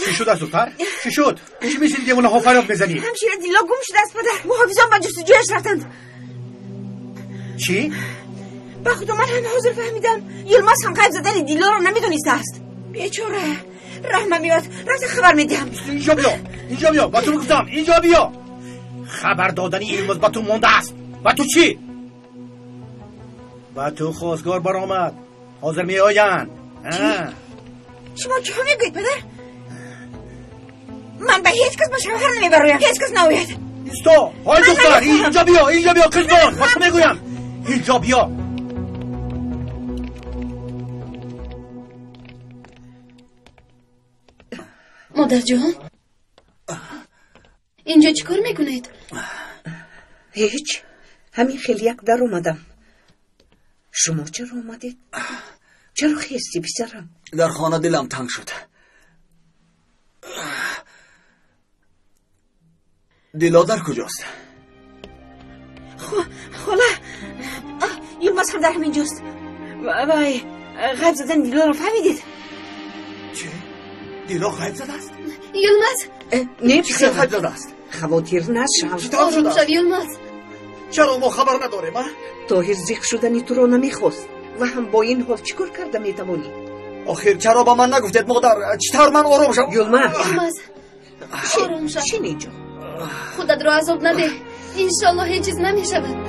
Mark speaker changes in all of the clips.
Speaker 1: چی شد از دختر؟ چی شد؟ چی میشین دیوونه ها فریاد میزنید؟
Speaker 2: همشیره دیلا گم شده است پدر. محافظان با جستجویش رفتند.
Speaker 1: چی؟
Speaker 2: با خدا من هم حاضر فهمیدم یلماس هم غیب زدن دیلا رو نمیدونسته است. بیچاره رحمم میاد رفت خبر میدم.
Speaker 1: اینجا بیا با تو گفتم اینجا بیا. خبر دادنی یلماس با تو مونده است. با تو چی؟ با تو خواستگار برآمد. حاضر می آیند.
Speaker 2: شما چه میگوید پدر؟ من به هیچ کس با شوهر نمیبرایم. هیچ کس نوید.
Speaker 1: ایستا های دختر اینجا بیا قزبان. با تو میگویم اینجا بیا.
Speaker 3: مادر جان اینجا چی کار میکنید؟
Speaker 2: هیچ همین خیلی یک در اومدم. شما چرا اومدید؟ چرا خیستی پسرم؟
Speaker 4: در خانه دلم تنگ شد. دیلا در کجاست؟
Speaker 2: خاله یلماس هم در همین جاست. وای غیب زدن دیلا رو فهمیدید؟
Speaker 4: چه؟ دیلا غیب زده است؟
Speaker 3: یلماس
Speaker 2: نه
Speaker 4: چی غیب زده است؟
Speaker 2: خواتیر نشو.
Speaker 3: آروم شو یلماس.
Speaker 4: چرا ما خبر نداریم؟
Speaker 2: طاهر زیخ شدنی تو رو نمیخواست و هم با این حال چیکار کرده میتوانی؟
Speaker 4: آخر چرا با من نگفتید مادر؟ چطور من آروم شم؟
Speaker 2: یلماس
Speaker 3: آروم شو.
Speaker 2: چی اینجا؟
Speaker 3: خودت رو عذاب نده. انشالله هیچ چیز نمیشود.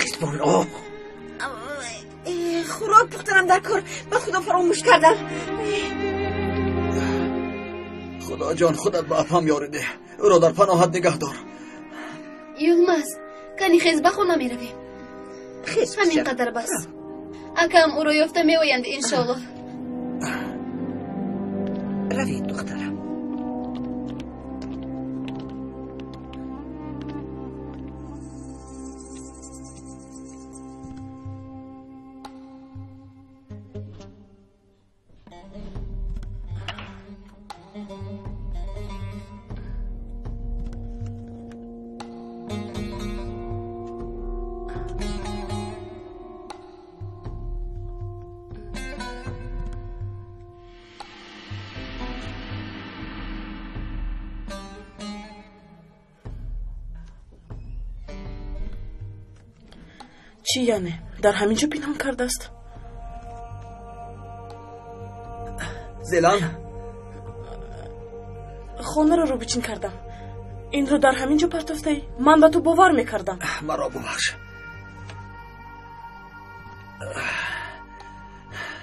Speaker 2: قسمان خوراک پختنم در کار. با خدا فراموش کردم.
Speaker 4: خدا جان خودت به اپم یارده. او را در پناهت نگه دار.
Speaker 3: یلماس کنی خیز بخونه میرویم.
Speaker 2: خیز
Speaker 3: همین قدر بس. اکم او رو یافته میویند انشالله.
Speaker 2: روید دخترم.
Speaker 5: چی یعنی؟ در همینجا پنهان کرده است؟
Speaker 4: زلان
Speaker 5: خانه رو بچین کردم. این رو در همینجا پرتافته ای؟ من به تو باور میکردم.
Speaker 4: مرا ببخش.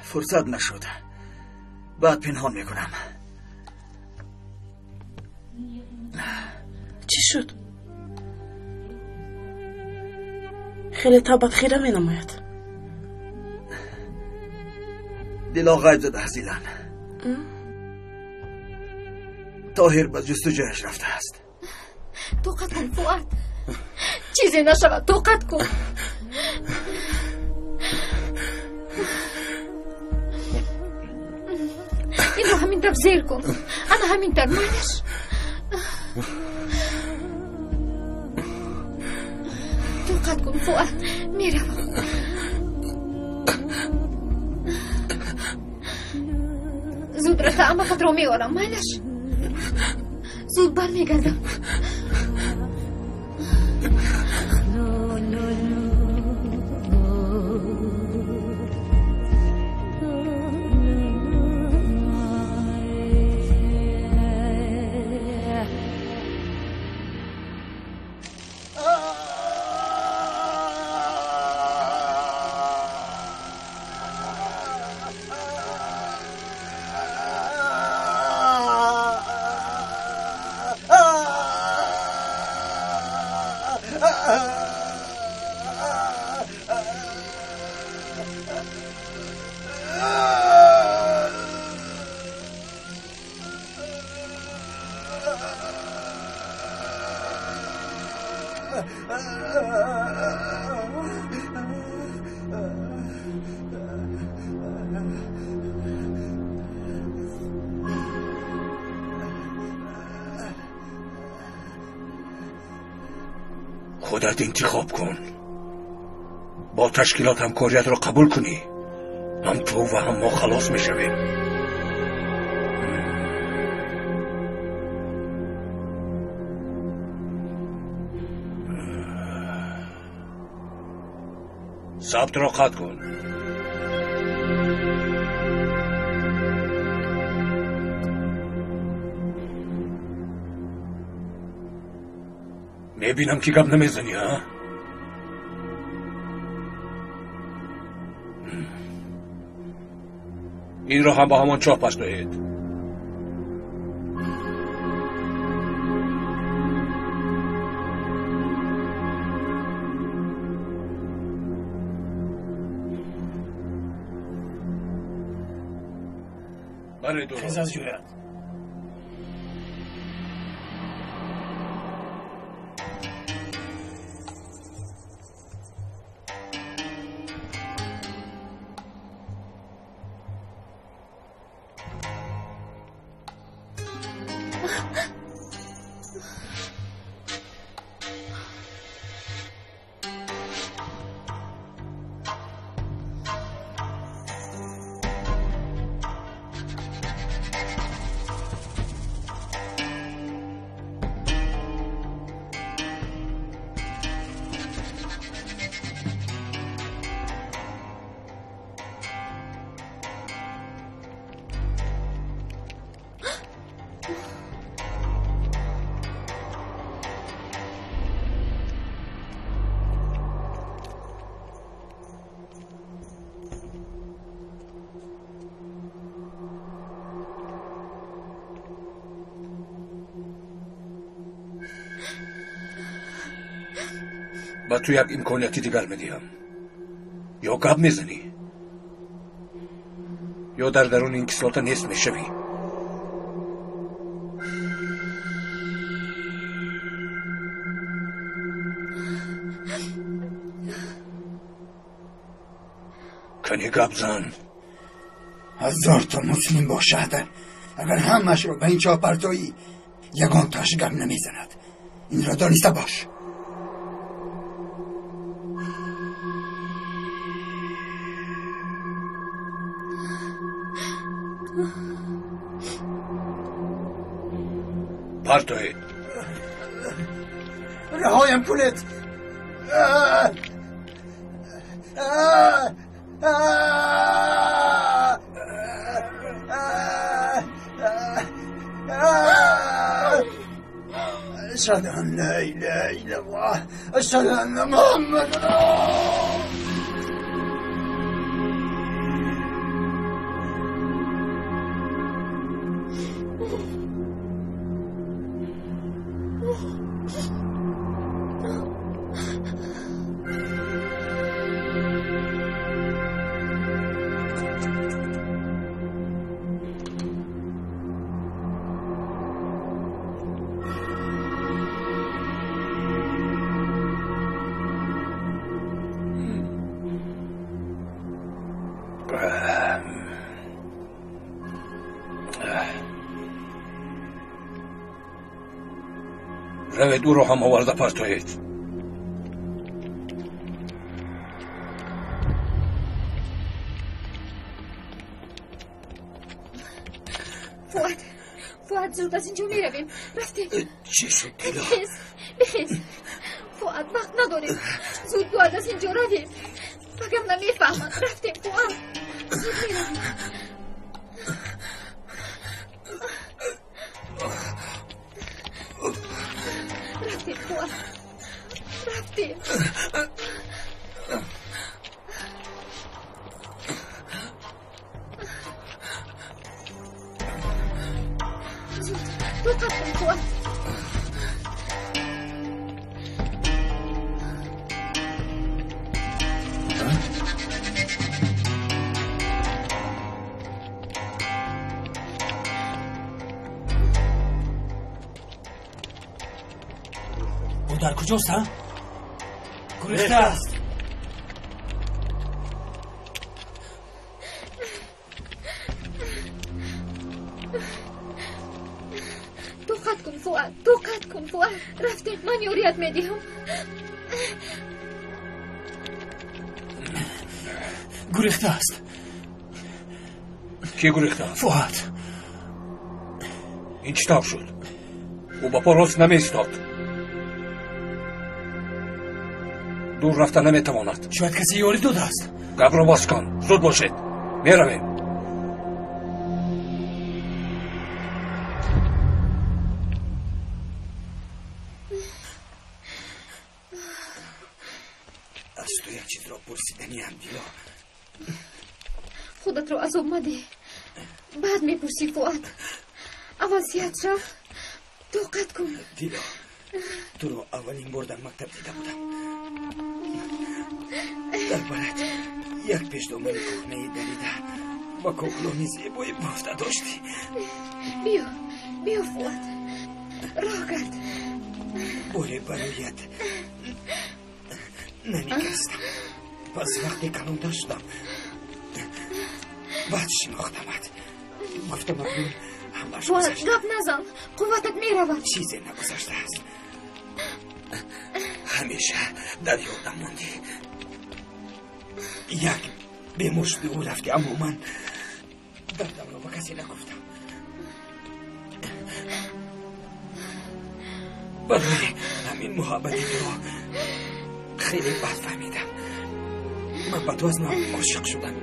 Speaker 4: فرصت نشد. بعد پنهان میکنم.
Speaker 5: چی شد؟ خیلی تابت خیره می نماید.
Speaker 4: دیلا غیب زده زیلان. طاهر به جستجویش رفته است.
Speaker 3: طاقت کن فؤاد. چیزی نشود. طاقت کن. این رو همین طرف زیر کن. انا همین طرف مالش. طاقت کن فؤاد. میروم. زود رفته اما خود رو میارم مالش. زود بر میگردم.
Speaker 6: خودت انتخاب کن. با تشکیلات همکاریت رو قبول کنی، هم تو و هم ما خلاص میشویم. ثبت را قطع کن. میبینم که گپ نمیزنی ها؟ این را هم با همان چاه پس دهید. بله درست.
Speaker 1: خیز از جویت.
Speaker 6: با تو یک امکانیتی دیگر میدیم. یا گپ میزنی یا در درون این کسوت نیست میشوی. کنی گپ زن.
Speaker 7: 1000 تا مسلم باشد، اگر همش رو به این چاپرتایی یگان تاش گپ نمیزند. این را دانسته باش.
Speaker 6: پرتوید.
Speaker 7: رهایم کنید. اشهد ان لا اله الا الله اشهد ان محمد
Speaker 6: روید او رو هم آورده پرتوید.
Speaker 3: فؤاد زود از اینجا میرویم. رفتیم.
Speaker 6: چی شد دیلا؟
Speaker 3: بخیز فؤاد وقت نداریم. زود باید از اینجا رویم. بگم نمیفهمند. رفتیم فؤاد. زود میرویم. رفتیم فؤاد. رفتیم. زود دقت کن فؤاد.
Speaker 1: او در کجاست ها؟ گریخته است.
Speaker 3: دقت کن فؤاد. دقت کن فؤاد. رفتیم. من یوریت میدیم.
Speaker 1: گریخته است.
Speaker 6: کی گریخته؟
Speaker 1: فؤاد.
Speaker 6: این چطور شد؟ او با پا راست نمیستاد. دور رفتن نمیتواند.
Speaker 1: شاید کسی یاری داده است.
Speaker 6: گپ را باز کن. زود باشید. میرویم.
Speaker 7: از تو یک چیز را پرسیدنی هم دیلا.
Speaker 3: خودت رو عذاب مده. بعد میپرسی فؤاد. اول صحت را طاقت کن.
Speaker 7: دیلا تو رو اولین بار در مکتب دیده بودم. در برات یک پیشنامه کهنه دریده با کوکلونی زیبایی بافته داشتی.
Speaker 3: بیا فؤاد، راه کرد.
Speaker 7: باره برایت نمیگستم. پس وقتی کلانده شدم بعد شناختمت. گفتم اکنون همش
Speaker 3: فؤاد
Speaker 7: گذشته.
Speaker 3: گپ نزن، قوتت میرود.
Speaker 7: چیزی نگذشته است. همیشه در یادم موندی. یک به مشت او رفتی، اما من دردم را به کسی نگفتم. برای همین محبتی تو خیلی بد فهمیدم. من به تو از نام عاشق شدم.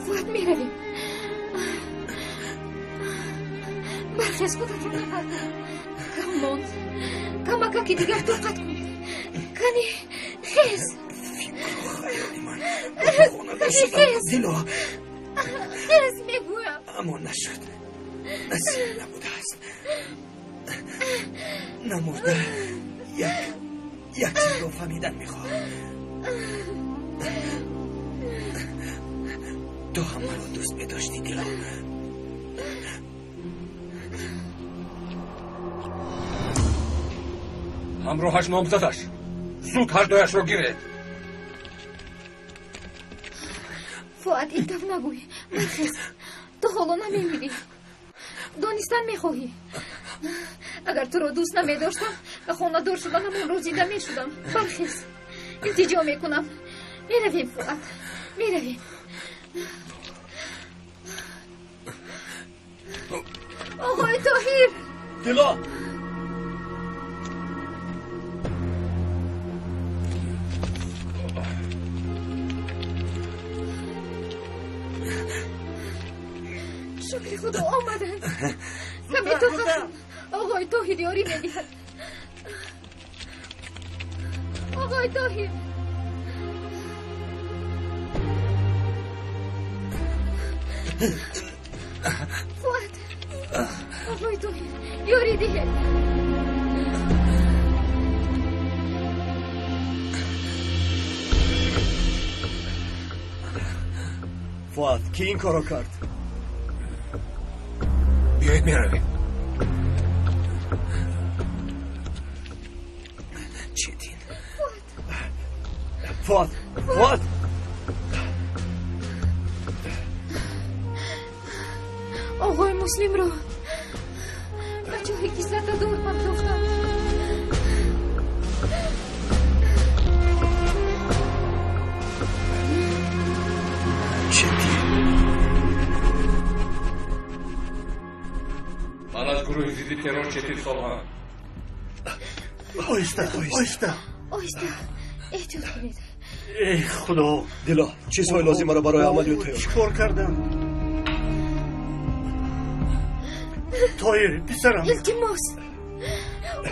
Speaker 3: فؤاد میرویم. برخیز، خودت رو نبرد. کم ماند. کمکه دیگر طاقت کن. کنی خیز.
Speaker 7: خیالی من به خونه نشدم دیلا.
Speaker 3: خیز میگویم.
Speaker 7: اما نشد. نصیب نبوده است. نمرده یک چیز رو فهمیدن میخواد. تو هم مرا دوست بداشتی دیلا.
Speaker 6: همراهش نامزدش. زود هر دویش رو گیرید.
Speaker 3: فؤاد این طرف نگوی. برخیز. تو حالا نمیمیری. دانستن میخواهی. اگر تو رو دوست نمیداشتم به خانه دور شدن همون روز دیده میشدم. برخیز. التجا میکنم. میرویم فؤاد. میرویم. آقای طاهر.
Speaker 1: دیلا
Speaker 3: شکر خدا آمدن. کمی طاقت کن. آقای طاهر یاری میدهد. آقای طاهر. فؤاد. آقای طاهر یاری دهد.
Speaker 1: فؤاد کی این کارو کرد؟
Speaker 6: بیایید میرویم.
Speaker 7: چیتین.
Speaker 1: فؤاد
Speaker 3: آقای مسلم رو به جای کیسلت دور پرداختم.
Speaker 6: من از گروه ضد ترور چتیل سالها.
Speaker 1: آیسته
Speaker 3: احتیاط کنید.
Speaker 1: ای خدا.
Speaker 4: دیلا چیزهای لازم را برای عملیات تیار.
Speaker 1: چیکار کردم؟ طاهر پسرم.
Speaker 3: التماس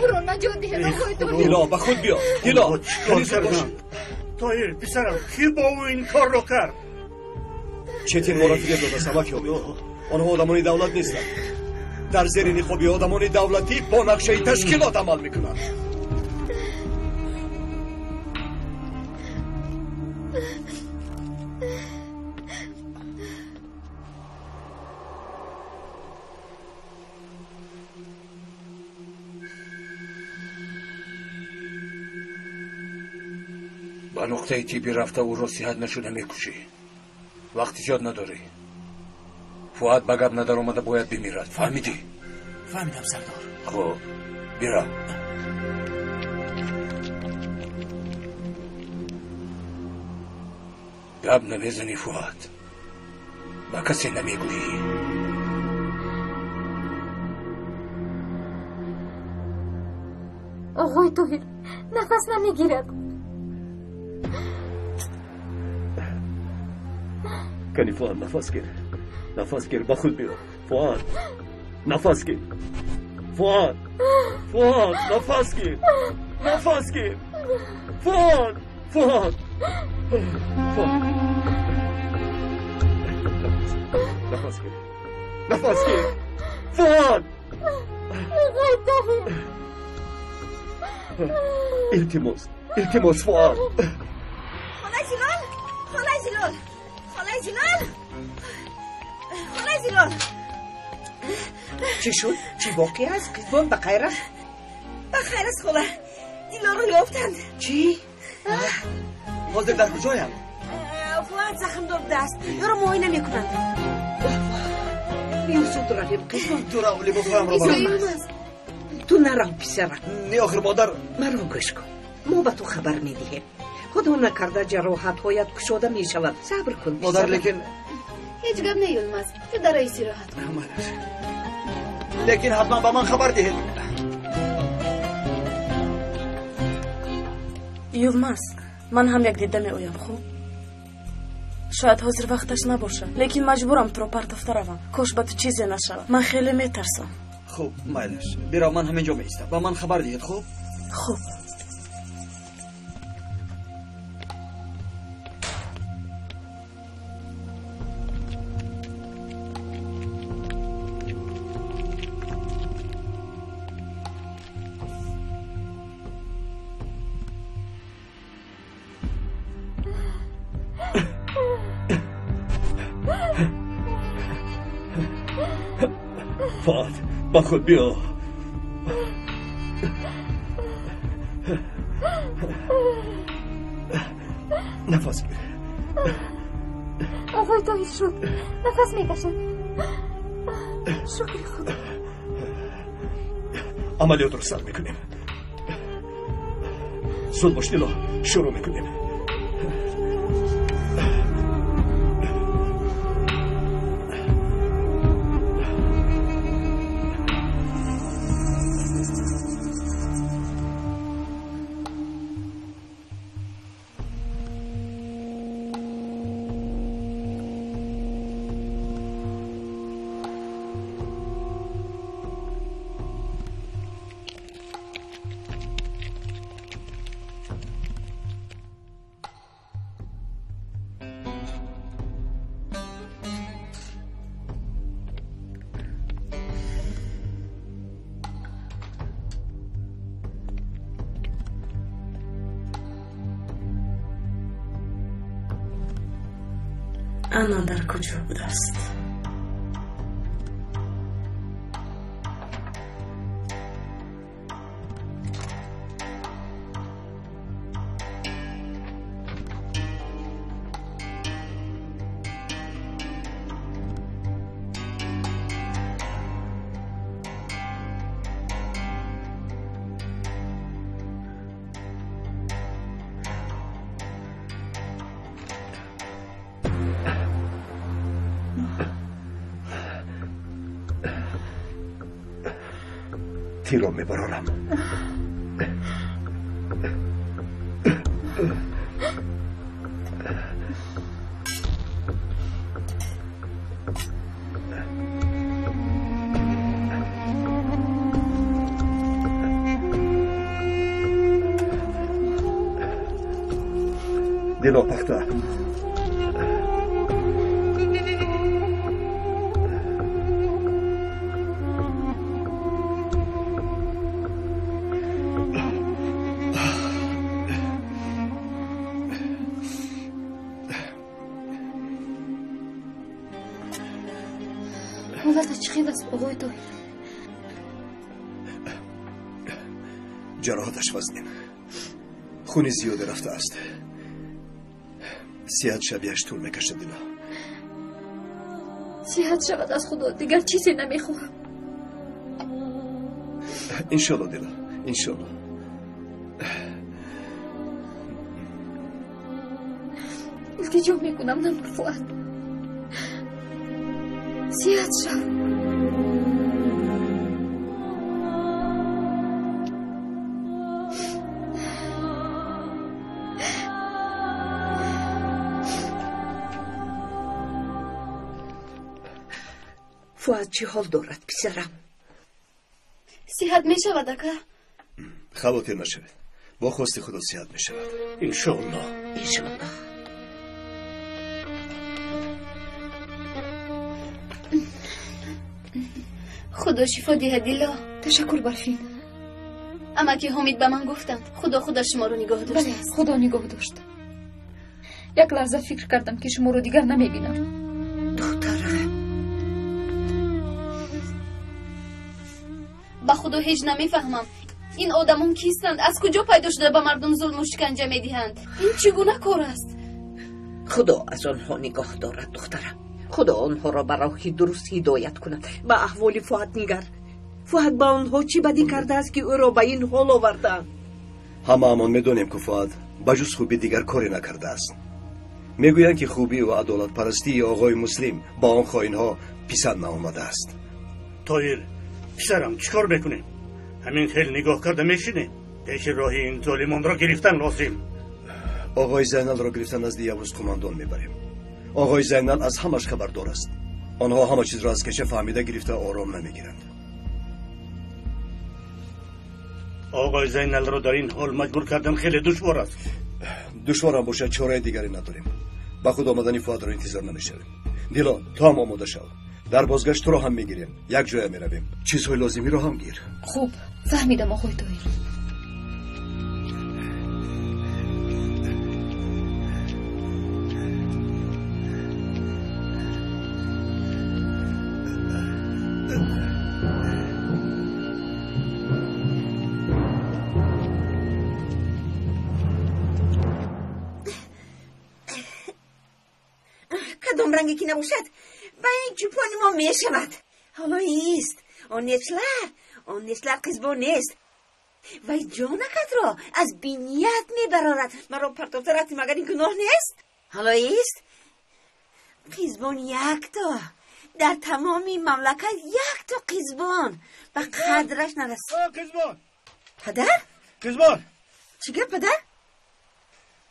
Speaker 3: او را نجات دهید آقای طاهر.
Speaker 4: دیلا به خود بیا. دیلا
Speaker 1: چیکار کردم؟ طاهر پسرم کی با او این کار رو کرد؟
Speaker 4: چتین مرافقت داده سمک یابید. آنها آدمان دولت نیستند. در زیر نخابی آدمان دولتی با نقشه تشکیلات عمل میکنند.
Speaker 6: با نقطه تیبی رفته او را صحت نشده میکشی. وقتی زیاد نداری. فؤاد به گپ ندار آمده باید بمیرد. فهمیدی؟
Speaker 1: فهمیدم سردار.
Speaker 6: خب بیرا. گپ نمیزنی فؤاد. با کسی نمیگویی.
Speaker 3: آقای طاهر نفس نمیگیرد.
Speaker 4: کنی فواد نفس گیر. نفس گیر با خود بیا. فواد نفس گیر. فواد نفس گیر. نفس گیر. فواد نفس گیر. نفس گیر. فواد التماس فواد.
Speaker 2: خالای زلال چی شد؟ چی باقی است؟ قیزبان بخیر است؟ بخیر است خاله. دیلا رو یافتند. چی؟
Speaker 4: حاضر در کجایم؟
Speaker 2: فواد زخم دار بوده است. یارو معاینه میکنند. یوسف رفیق قیزبان
Speaker 4: تو را اولی بخواهم رو برام.
Speaker 2: تو نرم پیسرم.
Speaker 4: نه آخر مادر
Speaker 2: مرا گوش کن. ما به تو خبر میدهیم. خدا نکرده جراحت هایت کشاده می شود. صبر کن
Speaker 4: مادر لیکن
Speaker 3: هیچ گپ نیولماز. تو در استراحت کن.
Speaker 4: لیکن حتما با من خبر دهید.
Speaker 5: یلماز من هم یک دیده می اویم. خوب شاید حاضر وقتش نباشه لیکن مجبورم تو رو پرتفته روم. کاش با تو چیزی نشود. من خیلی میترسم.
Speaker 4: خوب مایلش برا من همینجا میستم. با من خبر دهید. خوب فواد با خود بیا. نفس بگیر.
Speaker 3: آقای دایی شد. نفس میکشم. شکر خدا.
Speaker 4: عملیات رو سر میکنیم. زود باش دیلا. شروع میکنیم.
Speaker 5: انا در کجا بوده است؟
Speaker 4: تیرو میبرارم. دلو پخته.
Speaker 3: حالت چی خیلی است آقای دایی؟
Speaker 4: جراحتش وزنیم. خونی زیاده رفته است. 3 شبیهش طول میکشه دیلا.
Speaker 3: صحت شود از خدا. دیگر چیزی نمیخواهم.
Speaker 4: انشالله دیلا. انشالله.
Speaker 3: التجا میکنم نمور فؤاد. صحت شد.
Speaker 2: فؤاد چی حال دارد پسرم؟
Speaker 3: صحت می شود اکا؟
Speaker 4: خاطر نشود. با خواست خدا صحت می شود.
Speaker 1: انشالله.
Speaker 2: انشالله.
Speaker 3: خدا شفا دهد دیلا. تشکر برفین. اما که حمید به من گفتند خدا شما رو نگاه داشت. بله خدا نگاه داشت. یک لحظه فکر کردم که شما رو دیگر نمیبینم.
Speaker 2: دخترم
Speaker 3: با خدا هیچ نمیفهمم این آدمون کیستند؟ از کجا پیدا شده به مردم ظلم و شکنجه میدهند؟ این چگونه کار است؟
Speaker 2: خدا از آنها نگاه دارد دخترم. خدا آنها را به راه درست هدایت کند. به احوال فؤاد نگر. فؤاد با آنها چی بدی کرده است که او را به این حال آوردند؟
Speaker 4: همه امان میدونیم که فؤاد بجز خوبی دیگر کاری نکرده است. میگویند که خوبی و عدالت پرستی آقای مسلم با آن خائنها پسند نآمده است.
Speaker 1: طاهر پسرم چیکار بکنیم؟ همین خیلی نگاه کرده میشینه. پیش راه این ظالمان را گرفتن لازم.
Speaker 4: آقای زینال را گرفتن از یوز کماندان میبریم. آقای زینال از همش خبردار است. آنها همه چیز را از کشه فهمیده گرفته آرام نمیگیرند.
Speaker 1: آقای زینال را در این حال مجبور کردن خیلی دشوار است.
Speaker 4: دشوار هم باشه چاره دیگری نداریم. با خود آمدن فؤاد را انتظار نمیشویم. دیلا تو هم آماده شو. در بازگشت تو را هم میگیریم. یک جای میرویم. چیزهای لازمی را هم گیر.
Speaker 3: خوب فهمیدم آقای طاهر.
Speaker 2: کدام رنگی که نباشد به این چوپان ما می شود. حالا ایست آن نسلر قزبان نیست. وی جانکت را از بینیت می برارد. مرا پرتافته رفتی مگر این گناه نیست؟ حالا ایست قزبان یک تا در تمامی مملکت یک تا قزبان به قدرش نرسید.
Speaker 1: قزبان
Speaker 2: پدر؟
Speaker 1: قزبان
Speaker 2: چی گفت پدر؟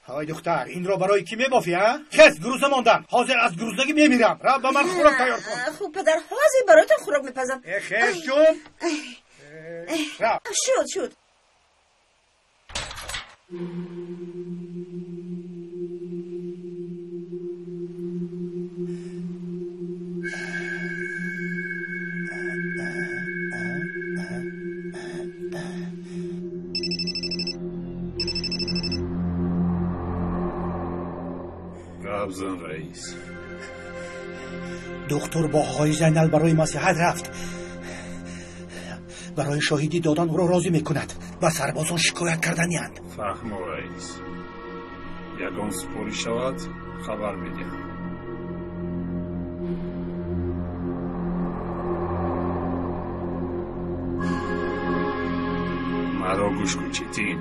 Speaker 1: های دختر این را برای کی میبافی ها؟ کس گروزه ماندم. حاضر از گروزگی میمیرم. را به من خوراک تیار کن.
Speaker 2: خوب پدر حاضر برایتان خوراک میپزم.
Speaker 1: خیر جون. را
Speaker 2: شد
Speaker 6: قبضان رئیس.
Speaker 1: دکتر با آقای زینال برای مصلحت رفت. برای شاهدی دادن او را راضی میکند و سربازان شکایت کردنی‌اند.
Speaker 6: فهم رئیس. یگان سپوری شود خبر میدهم. مرا گوش کن چیتین.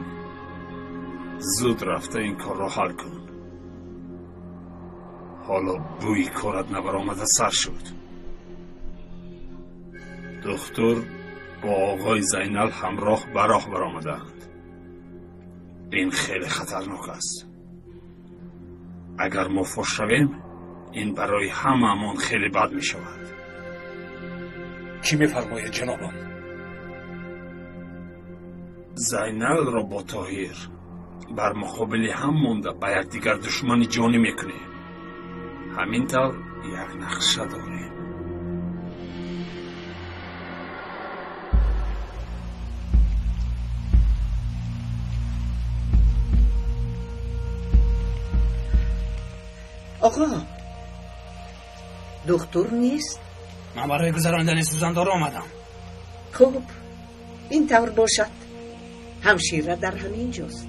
Speaker 6: زود رفته این کار را حل کن. حالا بوی کارت نبرآمده سر شد. دکتر با آقای زینال همراه به راه برآمدند. این خیلی خطرناک است. اگر ما فاش شویم این برای همه‌مان خیلی بد می شود.
Speaker 1: چی میفرماید جنابم؟
Speaker 6: زینال را با طاهر بر مقابل هم مانده به یکدیگر دشمنی جانی میکنیم. همین طور یک نقشه داریم.
Speaker 2: آقا دکتر نیست؟
Speaker 1: من برای گذراندن سوزاندار آمدم.
Speaker 2: خوب این طور باشد. همشیره در همین جاست.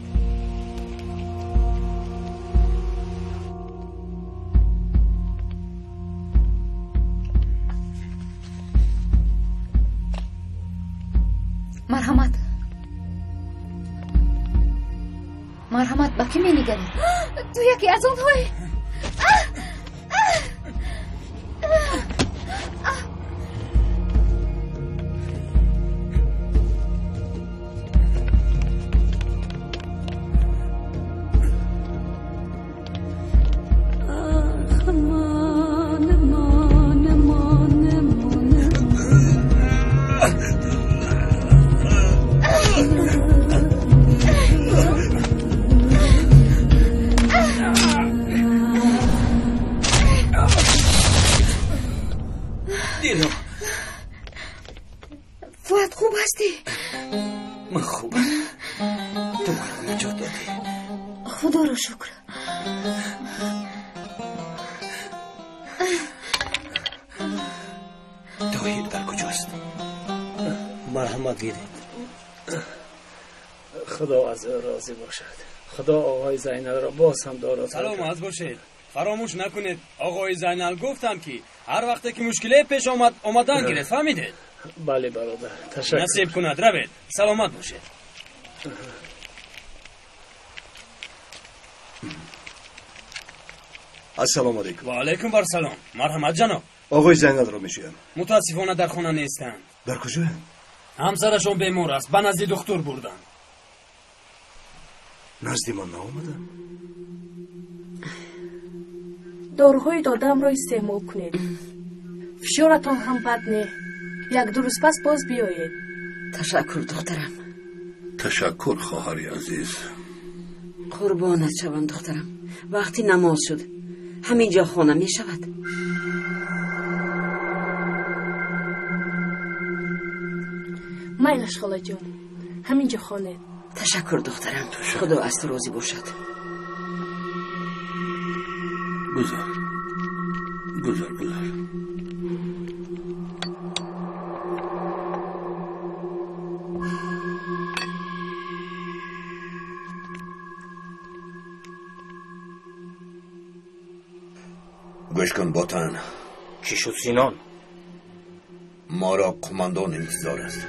Speaker 3: مرحمت با کی می‌نگری؟ تو یکی از اونهایی؟
Speaker 4: دیلو
Speaker 2: فؤاد خوب هستی؟
Speaker 4: من خوبم. تو من نجات دادی.
Speaker 3: خدا رو شکر.
Speaker 4: توحید در کجاست؟ مرحمت گیرید.
Speaker 8: خدا از او راضی باشد. خدا آقای زینال را باز هم دارد.
Speaker 9: سلامت باشید. فراموش نکنید آقای زینال گفتم که هر وقتی که مشکلی پیش آمدن گیرید. فهمیدید؟
Speaker 8: بله برادر. تشکر.
Speaker 9: نصیب کند روید. سلامت باشید.
Speaker 10: السلام علیکم.
Speaker 9: و علیکم بر سلام. مرحمت جناب.
Speaker 10: آقای زینال را میشویم.
Speaker 9: متاسفانه در خانه نیستند.
Speaker 10: در کجاست؟
Speaker 9: همسرشون بیمار است. به نزد دکتر بردن.
Speaker 10: نزد من نآمدن.
Speaker 5: داروهای دادم را استعمال کنید. فشارتان هم بد نه. یک دو روز پس باز بیایید.
Speaker 2: تشکر دخترم.
Speaker 6: تشکر خواهری عزیز.
Speaker 2: قربانت شوم دخترم. وقتی نماز شد همینجا خانه می شود.
Speaker 5: میلش خاله جان، همینجا خانه.
Speaker 2: تشکر دخترم. خدا از تو راضی باشد.
Speaker 6: گذار.
Speaker 11: گوش کن باتن.
Speaker 4: چی شد سینان؟
Speaker 11: ما را قماندان انتظار است.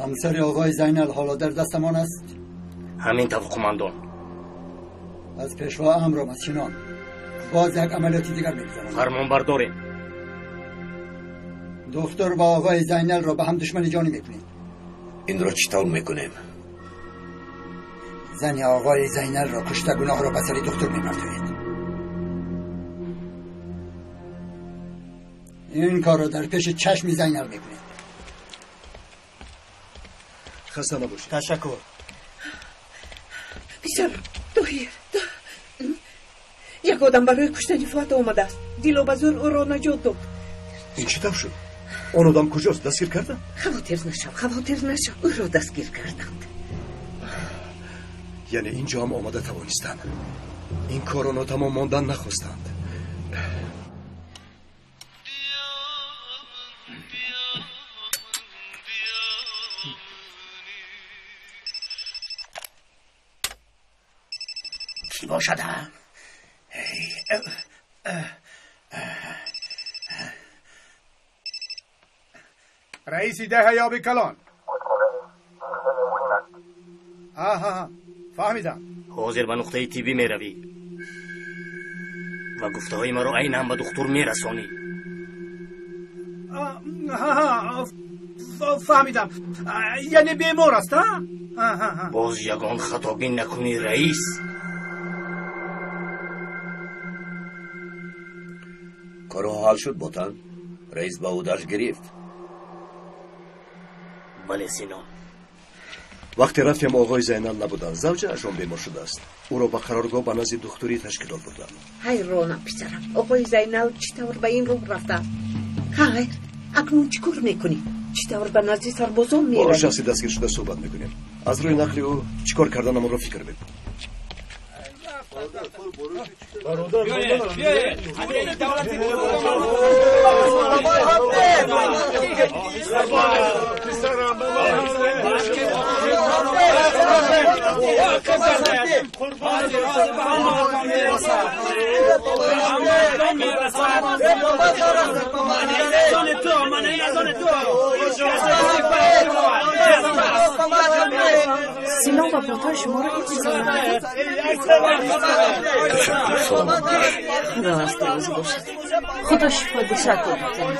Speaker 7: همسر آقای زینال حالا در دستمان است.
Speaker 4: همین طور قماندان.
Speaker 7: از پیشوا امر آمد چنان. باز یک عملیاتی دیگر می‌گذارم.
Speaker 4: فرمان برداریم.
Speaker 7: دکتر و آقای زینال را به هم دشمنی جانی میکنید.
Speaker 11: این را چطور میکنیم؟
Speaker 7: زن آقای زینال را کشته گناه را به سر دکتر می‌مردید. این کار را در پیش چشم زینال میکنید.
Speaker 10: خسته نباشید.
Speaker 4: تشکر.
Speaker 2: بیچاره دایر. یک آدم برای کشتن فؤاد آمده است. دیل و بزرگ او را نجات داد.
Speaker 10: این چی طور شد؟ آن آدم کجاست؟ دستگیر کردن؟
Speaker 2: خواطر نشو. او را دستگیر کردند.
Speaker 10: یعنی اینجا هم آمده توانستند. این کارو تمام ماندن نخواستند.
Speaker 11: کی باشد؟
Speaker 12: رئیسی ده یا کلان. آها فهمیدم.
Speaker 4: حاضر به نقطه تیبی می روی و گفته های ما رو این هم به دکتر می رسانی.
Speaker 12: فهمیدم. یعنی بیمار است ها؟
Speaker 4: باز یگان خطابین نکنی رئیس.
Speaker 11: کارو حال شد باتن. رئیس با او درش گرفت.
Speaker 4: بله سینان.
Speaker 10: وقتی رفتیم آقای زینال نبودن. زوجه‌شان بیمار شده است. او را به قرارگاه به نزد دکتری تشکیلات بردن.
Speaker 2: حیرانم پسرم. آقای زینال چطور به این راه رفته؟ خیر اکنون چیکار میکنی؟ چطور به نزد سربازان میروی؟
Speaker 10: با شخصی دستگیر شده صحبت میکنیم. از روی نقل او چیکار کردن ما رو فکر بکن.
Speaker 5: سینا و باتن شما را انتظار دارد.
Speaker 2: خدا از تو راضی باشد.
Speaker 5: خدا شفا ده.
Speaker 2: تشکر دکتر.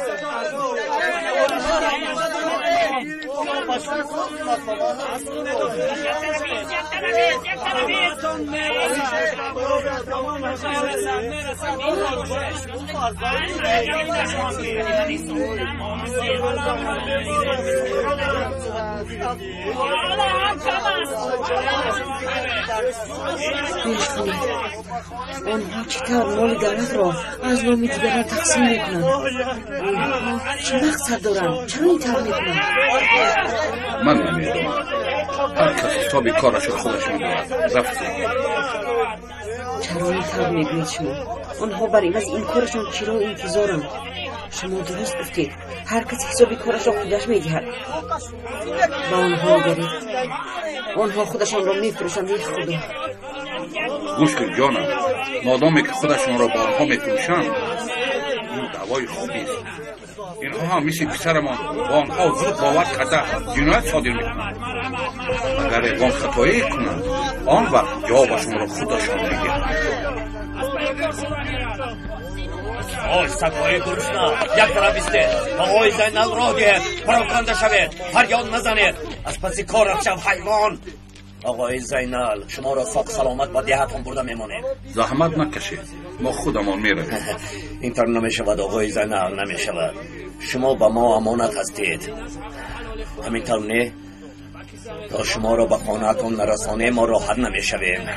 Speaker 2: آنها چطور مال دولت را از نام دیگران تقسیم میکنند؟ آنها چه مقصد دارند؟ چرا این طور میکنند؟
Speaker 6: من نمیدونم. هر کس تا کارش خودش میدوند. رفت.
Speaker 2: چرا این طور میگوید شما؟ آنها برای از این کارشان چرا انتظارند؟ شما درست گفتید. هر کس حسابی کارش را خودش میدهد. با آنها نگرید. آنها خودشان را میفروشند. ای خدا.
Speaker 6: گوش کن جانم، مادامی که خودشون را با آنها میفروشند این دوای خوبی است. اینها هم مثل پسرمان با آنها زود باور کرده جنایت صادر میکنند. اگر اقوام خطایی کنند آن وقت جوابشون را خودشان میگیرند.
Speaker 4: آی سگ‌های گرسنه، یک طرف ایستید. آقای زینال راه دهید، پراکنده شوید، فریاد نزنید. از پس کارت شو حیوان. آقای زینال، شما را ساق سلامت با دهتان برده میمانیم.
Speaker 6: زحمت نکشید، ما خودمان میرویم.
Speaker 4: اینطور نمیشود آقای زینال، نمیشود. شما با ما امانت هستید. همینطور نه؟ تا شما را به خانه‌تان نرسانه ما راحت نمیشویم.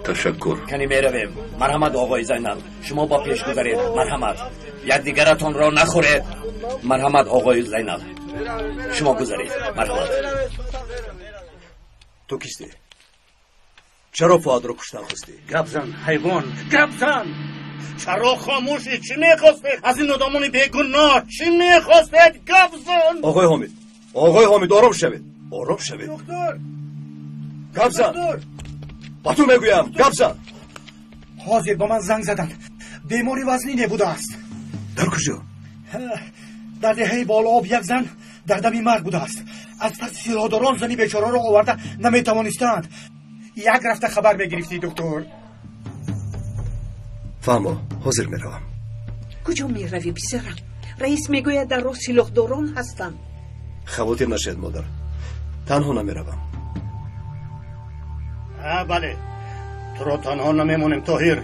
Speaker 6: تشکر.
Speaker 4: کنی میرویم. مرحمت آقای زینال، شما با پیش گذارید. مرحمت. یک دیگرتان را نخورید. مرحمت آقای زینال، شما گذارید. مرحمت.
Speaker 10: تو کیستی؟ چرا فؤاد رو کشتن خواستی؟
Speaker 1: گپ زن حیوان، گپ زن. چرا خاموشی؟ چی میخواستید از این آدمان بیگناه؟ چی میخواستید؟ گپ زن.
Speaker 10: آقای حامد آرام شوید. آرام شوید.
Speaker 12: دکتر
Speaker 10: گپ زن. با تو میگویم گپ زن.
Speaker 12: حاضر با من زنگ زدن. بیماری وزنی نبوده است.
Speaker 10: در کجا؟
Speaker 12: در دهه بالا آب یک زن در دم مرگ بوده است. از پس سلاحداران زنی بیچاره را آورده نمیتوانستند. یک رفته خبر میگرفتی دکتر.
Speaker 10: فهمو حاضر میروم.
Speaker 2: کجا میروی پسرم؟ رئیس میگوید در راه سلاحداران هستم.
Speaker 10: خواطر نشد مادر، تنها نمیروم.
Speaker 1: بله، تو را تنها نمیمونیم. طاهر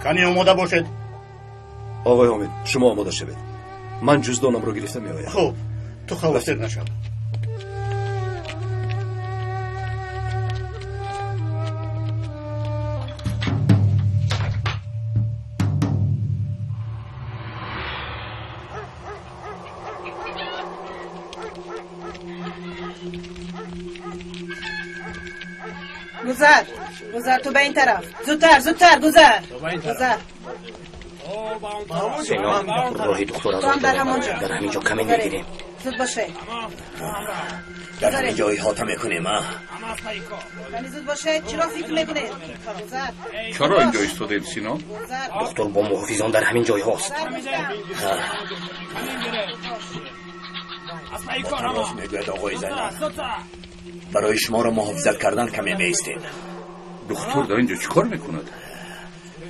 Speaker 1: کنی آماده باشید.
Speaker 10: آقای حامد شما آماده شوید. من جزدانم رو گرفته میآیم.
Speaker 1: خوب، تو خواطر نشو.
Speaker 5: گذر تو به این طرف. زودتر گذر.
Speaker 4: سینا، راهی دکتر از
Speaker 5: هم در همونجا.
Speaker 4: در همینجا کمی میگیریم.
Speaker 5: زود باشه.
Speaker 4: در همین جایی حاطه میکنیم.
Speaker 5: زود باشه. چرا فکر میکنه؟
Speaker 6: چرا اینجا ایستادید سینا؟
Speaker 4: دکتر با محافظان در همین جای هاست. با تناس میگوید آقای زینال، برای شما را محافظت کردن کمی بیستید.
Speaker 6: دکتر در اینجا چیکار میکند؟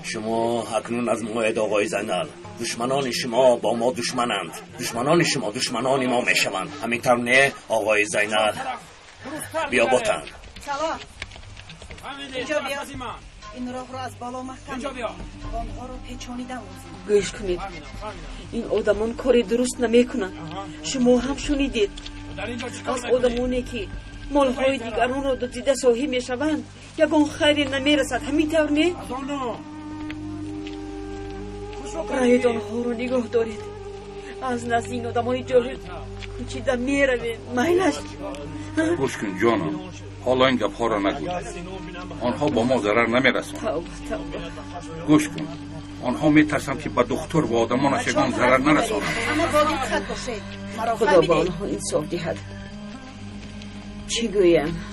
Speaker 4: شما اکنون از موعد آقای زینال، دشمنان شما با ما دشمنند، دشمنان شما دشمنان ما میشوند. همینطور نه آقای زینال؟ بیا باتن.
Speaker 5: اینجا بیا. این راه رو از بالا محکم بیا. آنها رو پیچانیدم.
Speaker 2: گوش کنید، این آدمان کاری درست نمیکنند. شما هم شنیدید از آدمانی که مالهای دیگران را دزدیده صاحب میشوند یگان خیری نمیرسد. همینطور نه؟ رایت آنها رو نگاه دارید. از نزد این آدمای جاهل کوچیده میروید. میلش
Speaker 6: گوش کن جانم، حالا این گپ ها را نگو. آنها با ما ضرر نمیرسند. گوش کن، آنها میترسند که به دکتر و آدمانش یگان ضرر نرسانند.
Speaker 5: اما با دقت باشید.
Speaker 2: خدا با آنها انصاف دهد. چی گویم؟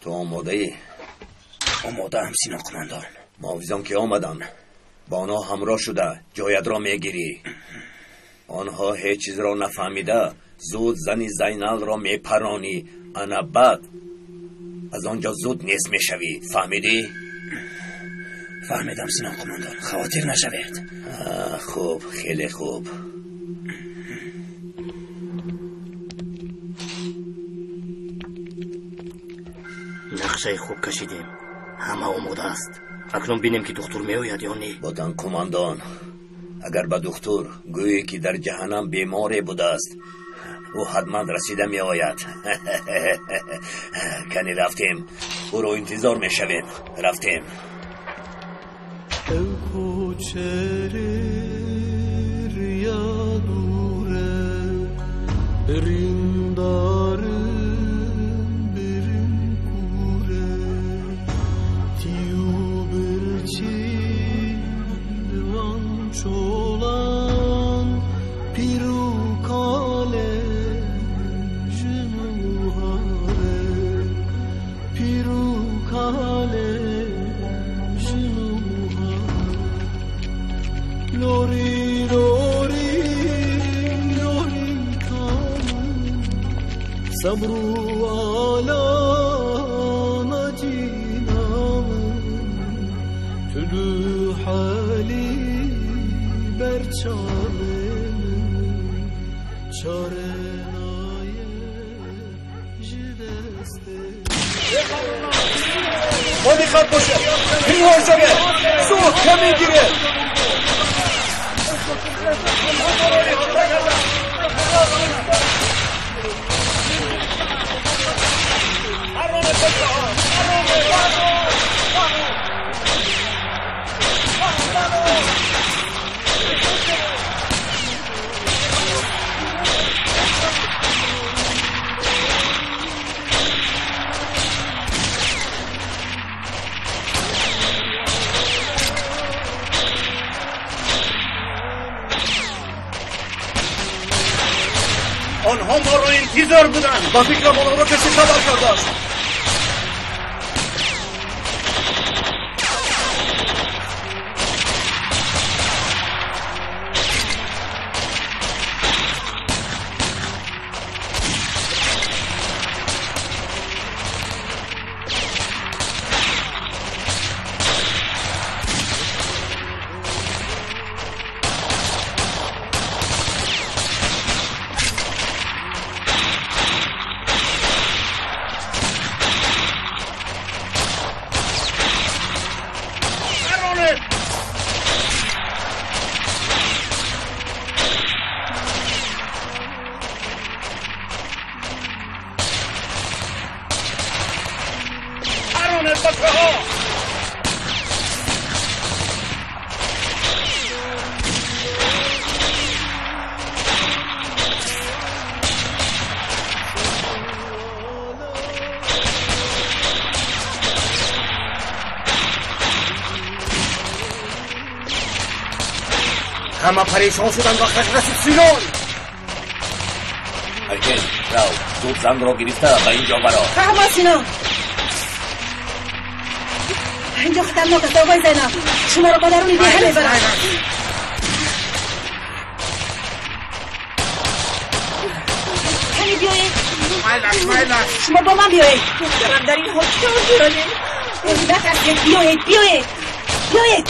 Speaker 4: تو آماده ای؟
Speaker 11: آماده هم سینا قماندان.
Speaker 4: محافظان که آمدن با آنها همراه شده جایت را میگیری. آنها هیچ چیز را نفهمیده زود زنی زینال را میپرانی. انا بعد
Speaker 11: از آنجا زود نیست میشوی. فهمیدی؟
Speaker 12: فهمیدم سینان قماندان، خواطر نشوید.
Speaker 11: خوب، خیلی خوب.
Speaker 4: نقشه خوب کشیدیم، همه آماده است. اکنون بینیم که دکتر میآید یا نه.
Speaker 11: بودن کماندان، اگر به دکتر گویی که در جهنم بیماری بوده است، او حتما رسیده می آید. کنی رفتیم، او رو انتظار می شویم. رفتیم.
Speaker 13: صبروا على نجينا تدو حالي برچاله چاره
Speaker 12: با دقت باشه، این حوزه زود کمی گیره.
Speaker 1: آنها ما را انتظار بودند.
Speaker 12: با فکرم آنها را کسی خبر کرده است.
Speaker 1: همه پریشان شدن وقت رسید سینان.
Speaker 11: هرگز راو زود زن را گرفته به اینجا برا.
Speaker 2: فهمه سینان، اینجا خطرناک است آقای زینب. شما را با درون بیه میبرم. کمی بیایید. شما با من بیایید. دارم در این حال چطور بیایید. نترسید، بیایید.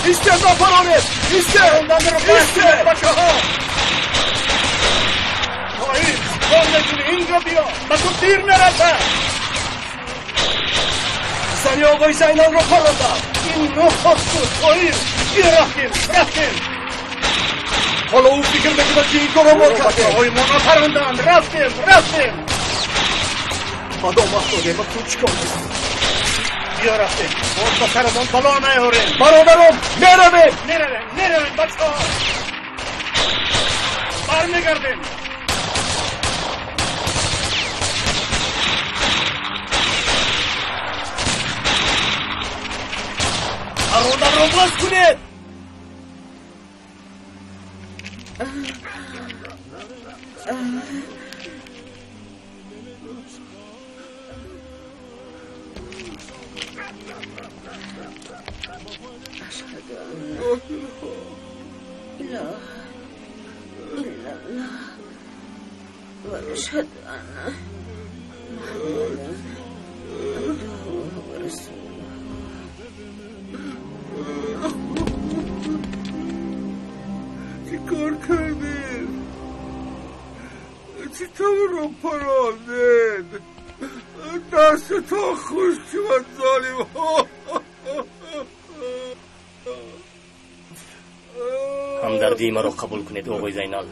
Speaker 12: İşte zaferonet! İşte!
Speaker 1: İşte!
Speaker 12: Bak aha! Hayır!
Speaker 1: چیکار میکنی؟ اینجا بیا. به تو تیر نرسه.
Speaker 4: زنی آقای زینال رو پراندم.
Speaker 1: این نخواست بود. تویی. بیا رفتیم.
Speaker 4: حالا او فکر میکنه که این کارو ما کرده.
Speaker 1: آقای ما پراندن. رفتیم.
Speaker 4: آدم افتاده با تو چیکار میکنی؟
Speaker 1: بیا رفتیم. باز با سرمان بلا نیاریم.
Speaker 4: برادرم
Speaker 1: نرویم بچه ها. برمیگردیم.
Speaker 4: برادر رو باز کنید.
Speaker 2: وأشهد أن محمدا عبده ورسوله.
Speaker 14: چیکار کردیم؟ چطور رو پراندن؟ دست تا خوش شد ظالم ها.
Speaker 8: همدردی مرا قبول کنید آقای زینال.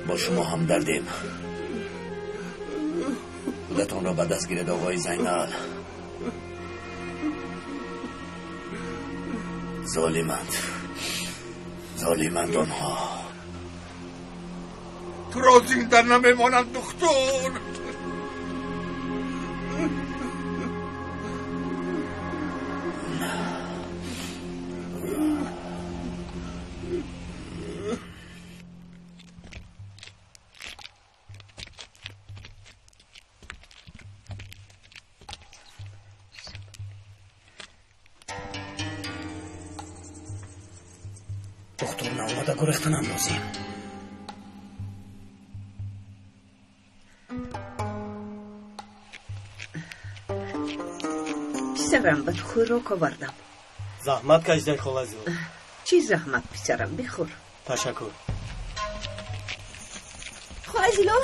Speaker 11: با شما همدردیم. خودتان را به دست گیرید آقای زینال. ظالمند آنها.
Speaker 14: تو را زنده نمیمانم دکتر.
Speaker 11: دکتر نامده گرختنم لازم.
Speaker 2: پسرم به خوراک آوردم.
Speaker 8: زحمت کشیدی خالازی.
Speaker 2: چی زحمت پسرم؟ بخور.
Speaker 8: تشکر.
Speaker 2: خالازی لال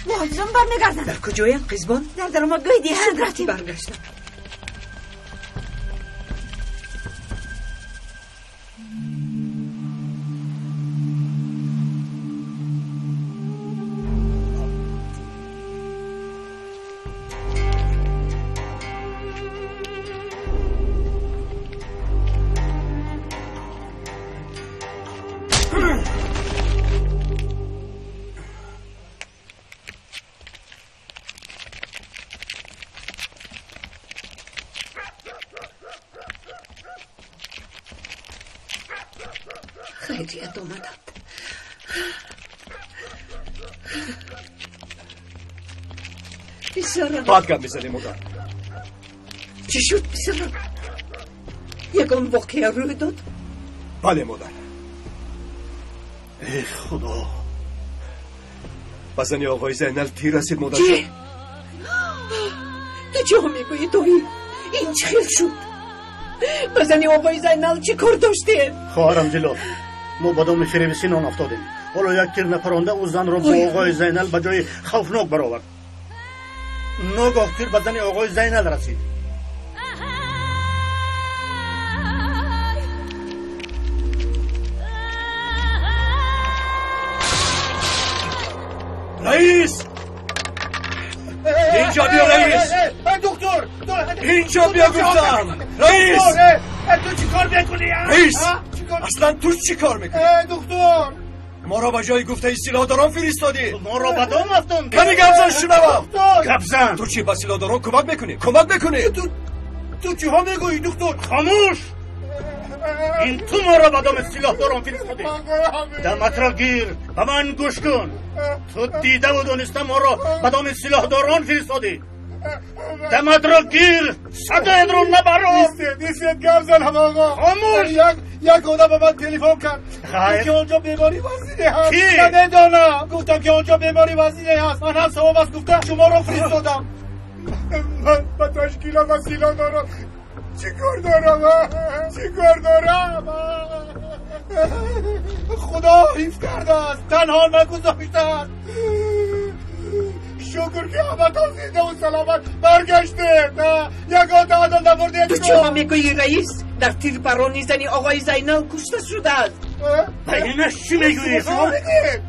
Speaker 2: واجزم برمیگردن.
Speaker 15: در کجایم قزبان؟
Speaker 2: در درآمدگاه دیهن
Speaker 15: رفتی برگشتم.
Speaker 2: خیریت آمدند. پسرم
Speaker 4: پاکم میزنی مادر.
Speaker 15: چی شد پسرم؟ یکان واقعه روی داد؟
Speaker 4: بله مادر.
Speaker 1: ای خدا.
Speaker 4: بزنی آقای زینال تیر رسید مادر.
Speaker 15: چی؟ تو چه میگویی تویی؟ این چه خیل شد؟ بزنی آقای زینال چی کار داشته؟
Speaker 1: خواهرم جلال ما با دام فریب سینان افتادیم. حالا یک تیر نپرانده او زن را با آقای زینال به جای خوفناک برآورد. ناگاه تیر به زن آقای زینال رسید.
Speaker 4: رئیس اینجا بیا رئیس.
Speaker 1: دکتر
Speaker 4: اینجا بیا گفتم. رئیس
Speaker 1: تو چی کار میکنی؟
Speaker 4: رئیس اصلا تو چی کار میکنی؟
Speaker 1: دکتر
Speaker 4: ما را به جای گفته سلاحداران فرستادی.
Speaker 1: ما را به دام افتون.
Speaker 4: کمی گبزن شنوم.
Speaker 1: گبزن
Speaker 4: تو چی به سلاحداران کمک میکنی؟
Speaker 1: تو چی ها میگویی دکتر؟ خاموش. این تو ما را به دام سلاحداران فرستادی. دمت را گیر. به من گوش کن. تو دیده و دانسته ما را به دام سلاحداران فرستادی. دمت را گیر. صدایت را نبرو.
Speaker 12: نیستید گبزن هم آقا.
Speaker 1: خاموش.
Speaker 12: یک آدم به من تلفن کرد که آنجا بیماری وزیره هست.
Speaker 1: کی؟
Speaker 12: ندانم. گفتم که آنجا بیماری وزیره هست. من هم صحاب است گفتم شما را فرستادم. من به تشکیل وسیله دارم
Speaker 7: چیکار دارم خدا حیف کرده است تنها نگذاشته است شکر که همه تا زنده و سلامت برگشته یگان تا آدم نبرده
Speaker 15: تو چه میگویی رئیس؟ در تیر پرانی زنی آقای زینال کشته شده است
Speaker 1: اینش چی میگویی؟
Speaker 7: شما میگید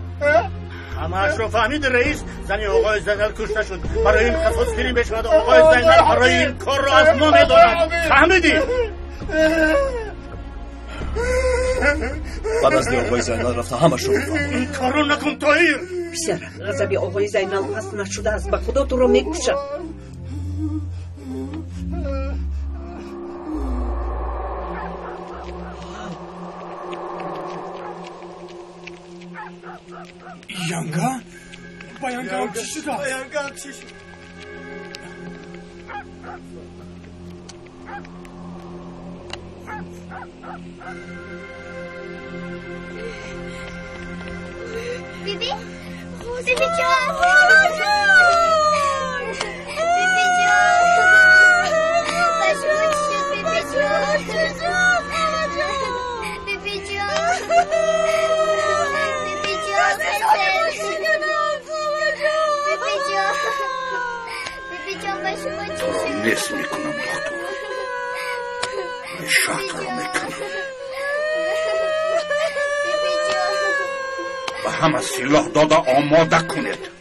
Speaker 1: همه‌اش رو فهمید رئیس زنی آقای زینال کشته شد برای این خصوص گیری بشود آقای زینال برای این کار رو از ما میدارد فهمیدی؟
Speaker 10: بعد از آقای زینال رفته همش رو بفهم
Speaker 1: این کار رو نکن طاهر
Speaker 15: پسر غضب آقای زینال پس نشده است به خدا تو رو میکشد
Speaker 12: ینگا؟ با ینگا چی شده؟
Speaker 16: بیبی بیبی جان بشو چی شد بیبی جان بیبی جان بشو چی
Speaker 14: تو رو نصف میکنم دکتر شهر رو میکنم و همه سلاح داده آماده کنید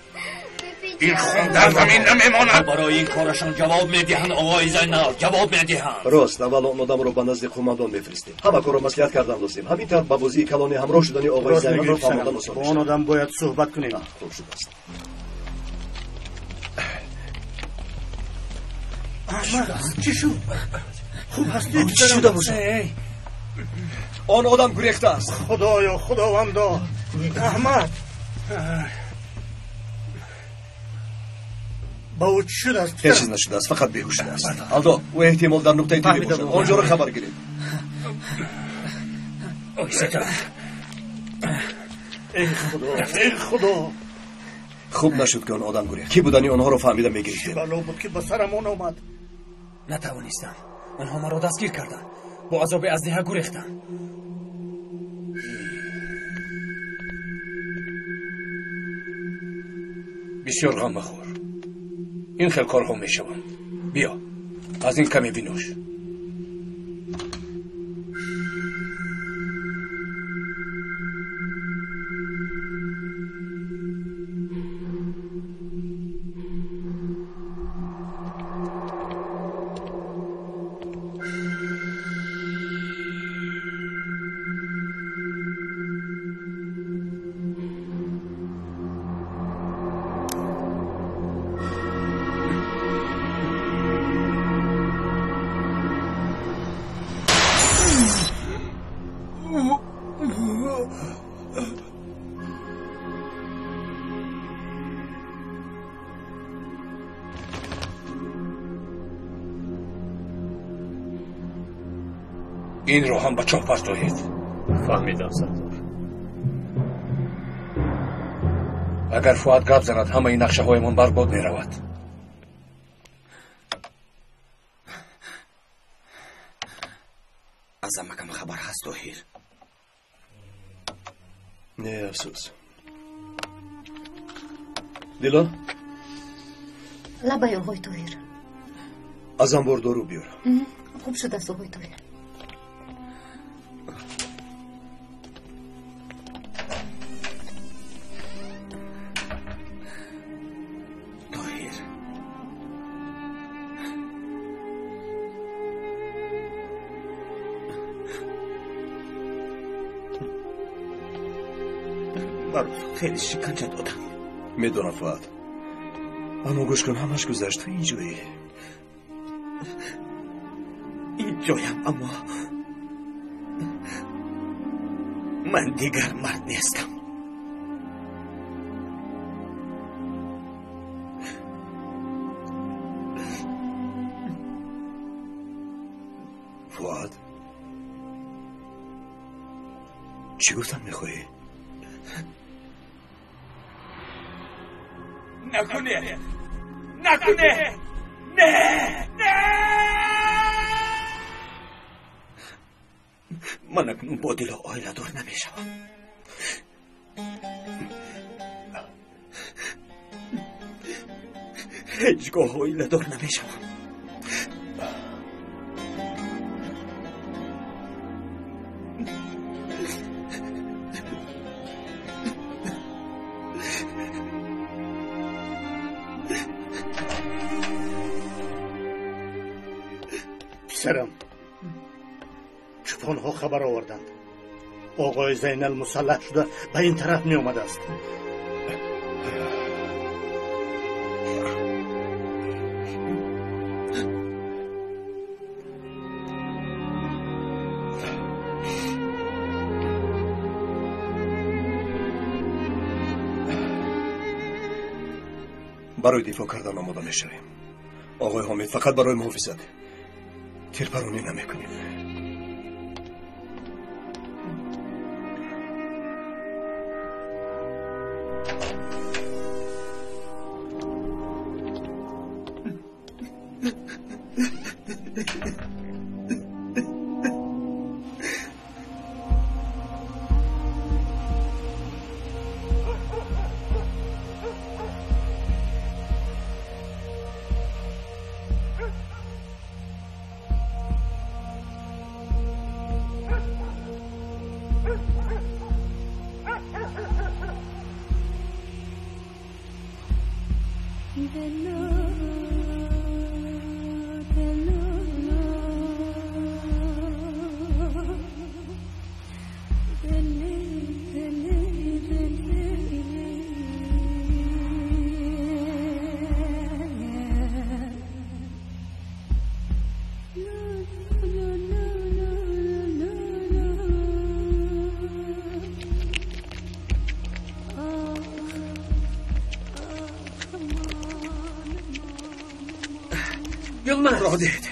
Speaker 14: این خون در زمین نمیماند
Speaker 11: برای این کارشان جواب میدهند آقای زینال جواب میدهند
Speaker 10: راست اول اون آدم رو به نزد قماندان بفرستیم همه کار رو مصلحت کردن دوستیم همین طرف به بازی کلانی همراه شدن آقای زینال رو قماندان مساوی
Speaker 1: با اون آدم باید صحبت کنیم
Speaker 10: خوب شده است
Speaker 1: احمد چی شد؟ خوب هستی؟
Speaker 10: چی شده باشه؟ آن آدم گریخته است
Speaker 1: خدایا خداوندا احمد با او چی شده است؟
Speaker 10: هیچ چیز نشده است فقط بیهوش شده است الدا او احتمال در نقطه تیری باشد آنجا رو خبر گیرید
Speaker 1: ای خدا
Speaker 10: خوب نشد که آن آدم گریخت کی بودنی آنها رو فهمیده میگریختیم
Speaker 1: بلا بود که به سرمون آمد
Speaker 9: نتوانستم آنها مرا دستگیر کردند با عذاب ازدیها گریختند
Speaker 6: بسیار غم مخور این خیلی کارها میشوم بیا از این کمی بنوش این رو هم به چاه پس دوید
Speaker 4: فهمیدم سردار
Speaker 6: اگر فؤاد گپ زند همه این نقشه های من برباد می رود
Speaker 11: از امکم خبر هست طاهر
Speaker 10: نه افسوس دیلا
Speaker 3: لبای آقای طاهر
Speaker 10: ازم بر دارو بیار
Speaker 3: خوب شده است آقای طاهر
Speaker 11: خیلی شکنجه دادم
Speaker 10: میدونم فؤاد اما گوش کن همش گذشت تو اینجایی
Speaker 11: اینجایم اما من دیگر مرد نیستم
Speaker 10: فؤاد چی گفتم میخوایی؟
Speaker 11: نکنه نه من اکنون با دل و آیله دار نمیشوم. هیچگاه آیله دار نمیشوم.
Speaker 1: پسرم، چوپان ها خبر آوردند آقای زینال مسلح شده به این طرف می آمده است.
Speaker 10: برای دفاع کردن آماده می شویم. آقای حامد فقط برای محافظت تیرپرانی نمی کنیم.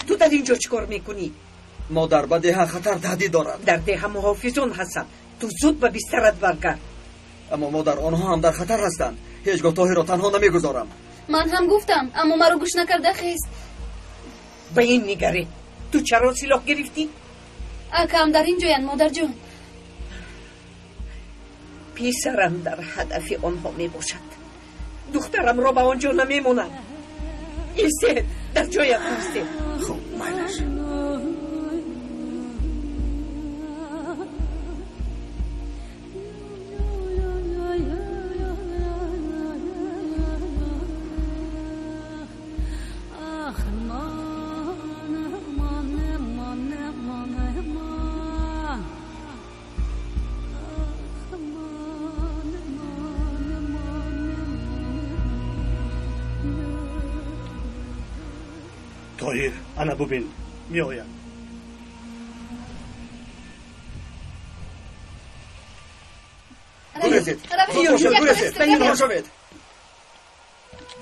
Speaker 15: تو در اینجا چیکار میکنی؟
Speaker 11: مادر به ده خطر تهدید دارد.
Speaker 15: در ده محافظون هستند. تو زود به بسترت برگرد.
Speaker 11: اما مادر آنها هم در خطر هستند. هیچگاه طاهر را تنها نمیگذارم.
Speaker 3: من هم گفتم اما مرا گوش نکرده خیست.
Speaker 15: به این نگره. تو چرا سلاح گرفتی؟
Speaker 3: اکم در اینجاین مادر جون.
Speaker 15: پسرم در هدف آنها میباشد. دخترم را به آنجا نمیمونم. ایستید در جایت ایستید.
Speaker 11: خب مایلش.
Speaker 1: طاهر انا ببین می آیم.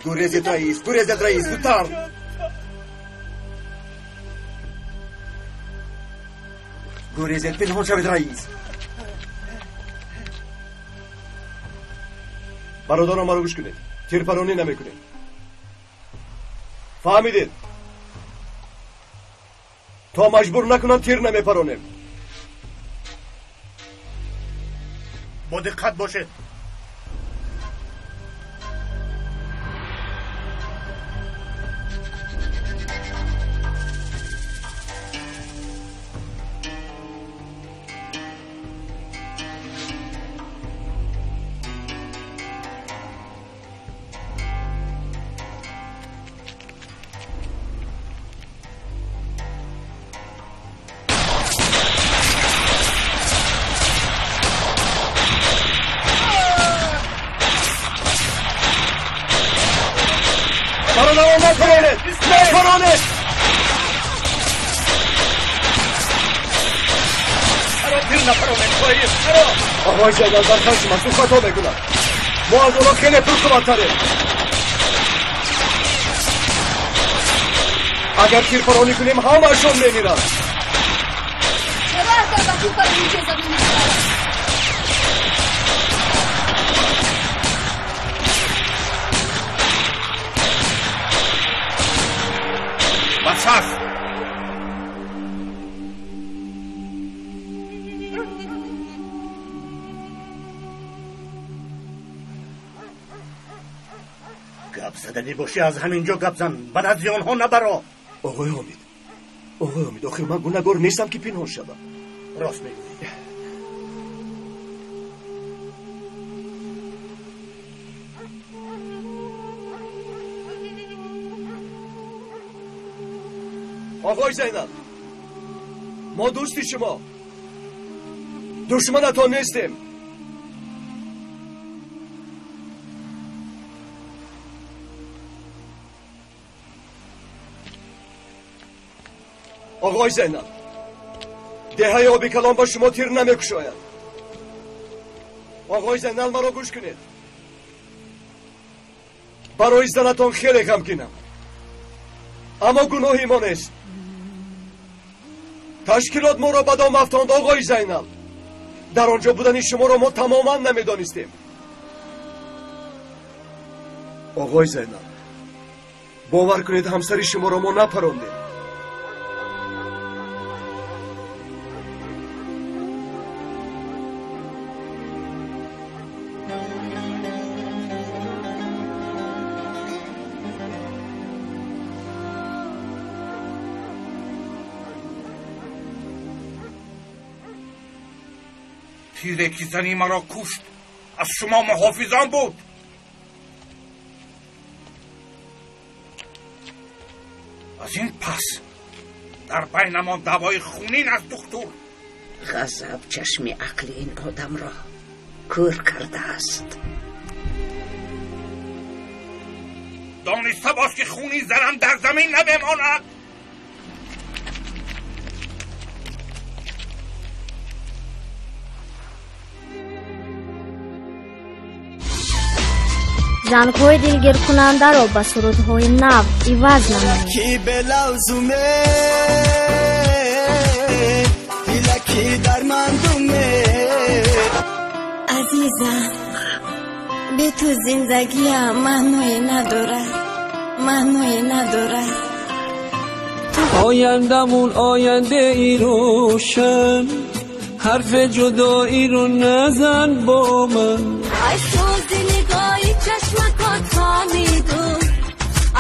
Speaker 11: گریزید رئیس زودتر. گریزید پنهان شوید رئیس.
Speaker 10: برادران ما رو گوش کنید. تیرپرانی نمیکنید. فهمیدید؟ تا مجبور نکنم تیر نمیپرانیم.
Speaker 1: با دقت باشید.
Speaker 10: آقای زینال برخان شما تو خطا بگونم. ما از اونا خیلی پرسوانتره. اگر تیرپرانی کنیم همه‌شون میمیرن.
Speaker 3: چرا اگر با تیرپرانی اجازه نمیدن؟
Speaker 1: بچه بلدی باشی از همینجا گپ زن، بعد از آنها نبرا.
Speaker 10: آقای حامد آخر من گناهکار نیستم که پنهان شدم.
Speaker 1: راست میگی.
Speaker 10: آقای زینال، ما دوستی شما، دشمنتان نیستیم. آقای زینال، دهه آبی کلام با شما تیر نمیکشاید. آقای زینال مرا گوش کنید. برای زنتان خیلی غمگینم، اما گناهی ما نیست. تشکیلات ما را به دام افکند آقای زینال. در آنجا بودن شما را ما تماما نمیدانستیم. آقای زینال، باور کنید همسر شما را ما نپراندیم.
Speaker 14: تیرکی زنی مرا کشت، از شما محافظان بود. از این پس در بینمان دعوای خونین از دکتر.
Speaker 15: غضب چشم عقل این آدم را کور کرده است.
Speaker 14: دانسته باش که خونی زنم در زمین نمیماند.
Speaker 17: زنگ‌های دلگیر کننده را به سرودهای نو عوض نمایید.
Speaker 13: کی به لازمه کی در مندومه.
Speaker 18: عزیزم، به تو زندگی معنی ندارد.
Speaker 13: آیندمون آینده ای روشن، حرف جدایی رو نزن با من.
Speaker 18: ای سوزی نگاهی چشمکات خامیدون،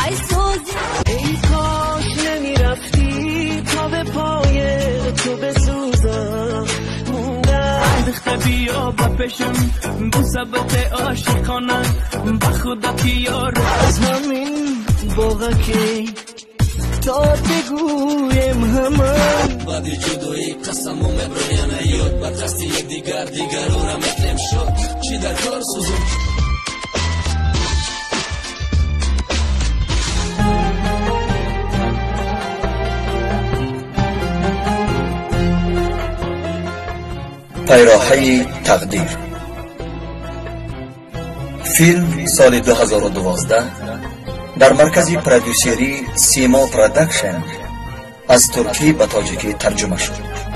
Speaker 18: ای سوزی
Speaker 13: ای کاش نمیرفتی تا به پای تو بسوزم. موندم ریخته بیا بپشم بو سبت عاشقانه، به خدا بیار از همین باغکی تا بگویم همه.
Speaker 19: بعد جدایی قسمو مبریم یاد با قصد یک دیگر رو رمتیم شد. چی در کار سوزم
Speaker 20: پیراهه تقدیر. فیلم سال 2012 در مرکز پرودوسری سیما پرودکشن از ترکی به تاجیکی ترجمه شد.